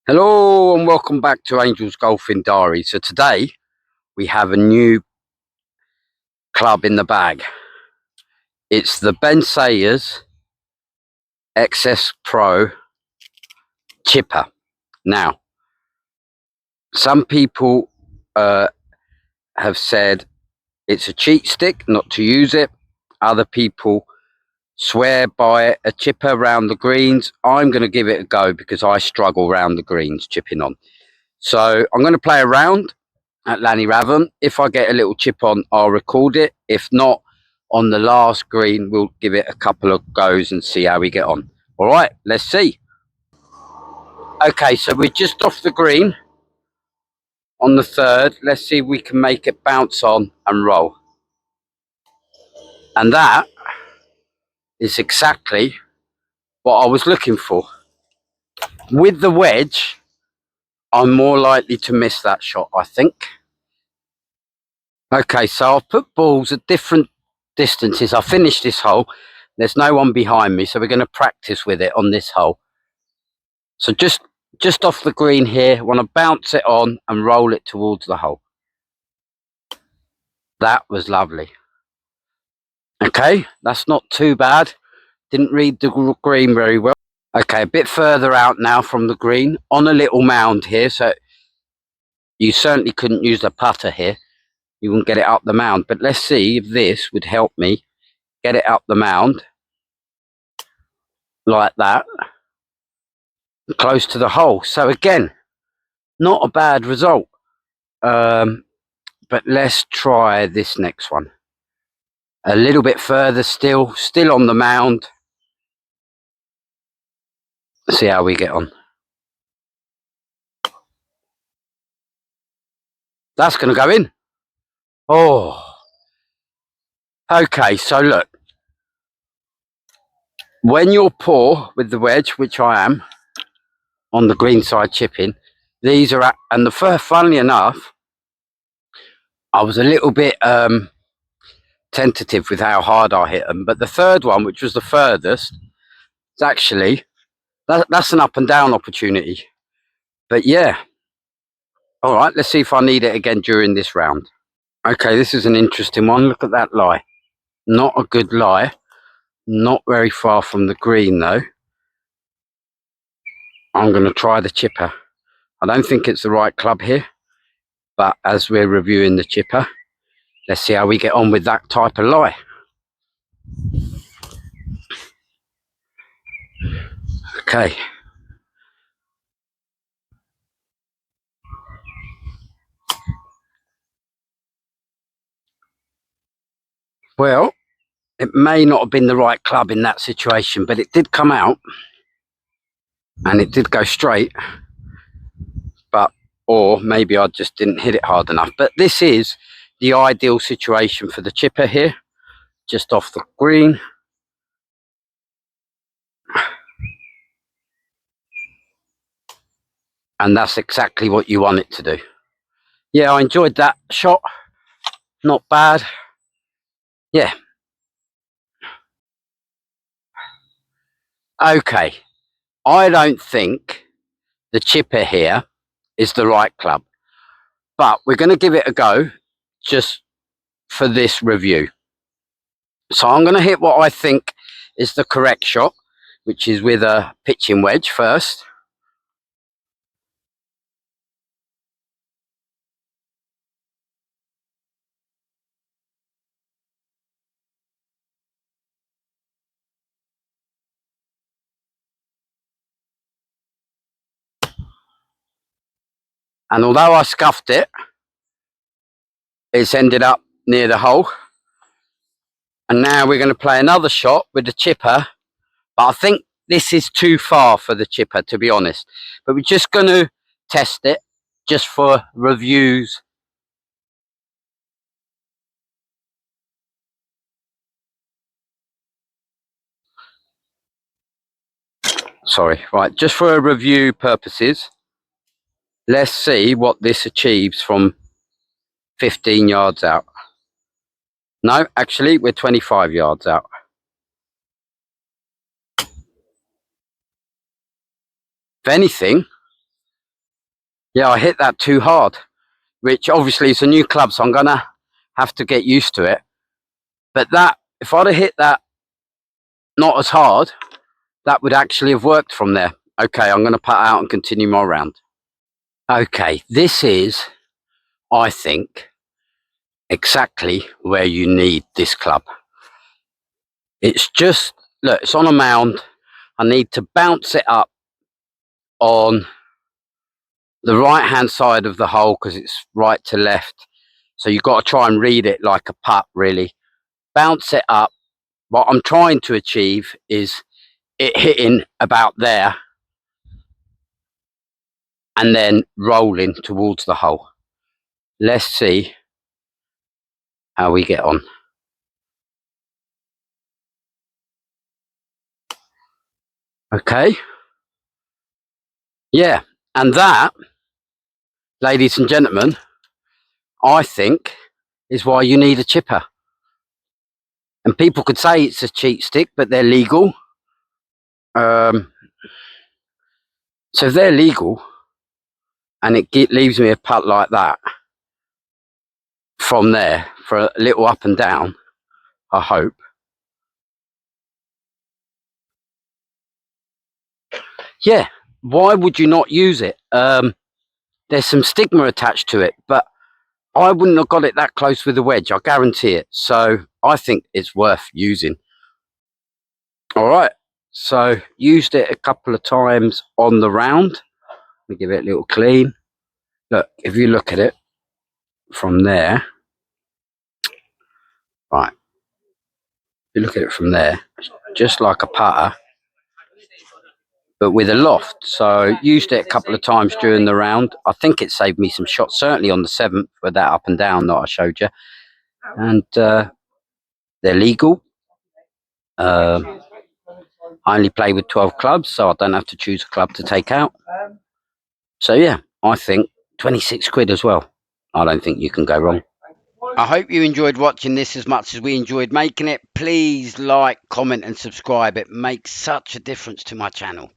Hello and welcome back to Angel's Golfing Diary. So today we have a new club in the bag. It's the Ben Sayers XS Pro chipper. Now, some people have said it's a cheat stick, not to use it. Other people swear by it, a chipper round the greens. I'm going to give it a go because I struggle round the greens chipping on. So I'm going to play around at Lanny-Ratham. If I get a little chip on, I'll record it. If not, on the last green, we'll give it a couple of goes and see how we get on. All right, let's see. Okay, so we're just off the green on the third. Let's see if we can make it bounce on and roll. And that is exactly what I was looking for. With the wedge, I'm more likely to miss that shot, I think. Okay, so I'll put balls at different distances. I finished this hole. There's no one behind me, so we're going to practice with it on this hole. So just off the green here, I want to bounce it on and roll it towards the hole. That was lovely. Okay, that's not too bad. Didn't read the green very well. Okay, a bit further out now from the green, on a little mound here, so you certainly couldn't use a putter here. You wouldn't get it up the mound, but let's see if this would help me get it up the mound like that, close to the hole. So again, not a bad result. But let's try this next one. A little bit further still on the mound. See how we get on. That's going to go in. Oh. Okay, so look. When you're poor with the wedge, which I am, on the green side chipping, these are at, and the first, funnily enough, I was a little bit tentative with how hard I hit them, but the third one, which was the furthest, it's actually, that's an up and down opportunity. But yeah, all right, let's see if I need it again during this round. Okay, this is an interesting one. Look at that lie. Not a good lie. Not very far from the green, though. I'm going to try the chipper. I don't think it's the right club here, but as we're reviewing the chipper, let's see how we get on with that type of lie. Okay. Well, it may not have been the right club in that situation, but it did come out and it did go straight. But, or maybe I just didn't hit it hard enough. But this is the ideal situation for the chipper here, just off the green. And that's exactly what you want it to do. Yeah, I enjoyed that shot. Not bad. Yeah. Okay. I don't think the chipper here is the right club, but we're going to give it a go just for this review. So I'm going to hit what I think is the correct shot, which is with a pitching wedge first. And although I scuffed it, it's ended up near the hole. And now we're going to play another shot with the chipper. But I think this is too far for the chipper, to be honest. But we're just going to test it just for reviews. Sorry, right, just for a review purposes. Let's see what this achieves from 15 yards out. No, actually, we're 25 yards out. If anything, Yeah, I hit that too hard, which obviously is a new club, so I'm gonna have to get used to it. But that, if I'd have hit that not as hard, that would actually have worked from there. Okay, I'm gonna putt out and continue my round. Okay, this is, I think, exactly where you need this club. It's just, look, it's on a mound. I need to bounce it up on the right hand side of the hole because it's right to left. So you've got to try and read it like a putt, really. Bounce it up. What I'm trying to achieve is it hitting about there and then rolling towards the hole. Let's see how we get on. Okay. Yeah. And that, ladies and gentlemen, I think is why you need a chipper. And people could say it's a cheat stick, but they're legal. So if they're legal and it leaves me a putt like that from there for a little up and down, I hope. Yeah, why would you not use it? There's some stigma attached to it, but I wouldn't have got it that close with the wedge, I guarantee it. So I think it's worth using. All right, so used it a couple of times on the round. Let me give it a little clean. Look, if you look at it from there, right, if you look at it from there, just like a putter, but with a loft. So used it a couple of times during the round. I think it saved me some shots, certainly on the 7th with that up and down that I showed you. And they're legal. I only play with 12 clubs, so I don't have to choose a club to take out. So yeah, I think 26 quid as well. I don't think you can go wrong. I hope you enjoyed watching this as much as we enjoyed making it. Please like, comment and subscribe. It makes such a difference to my channel.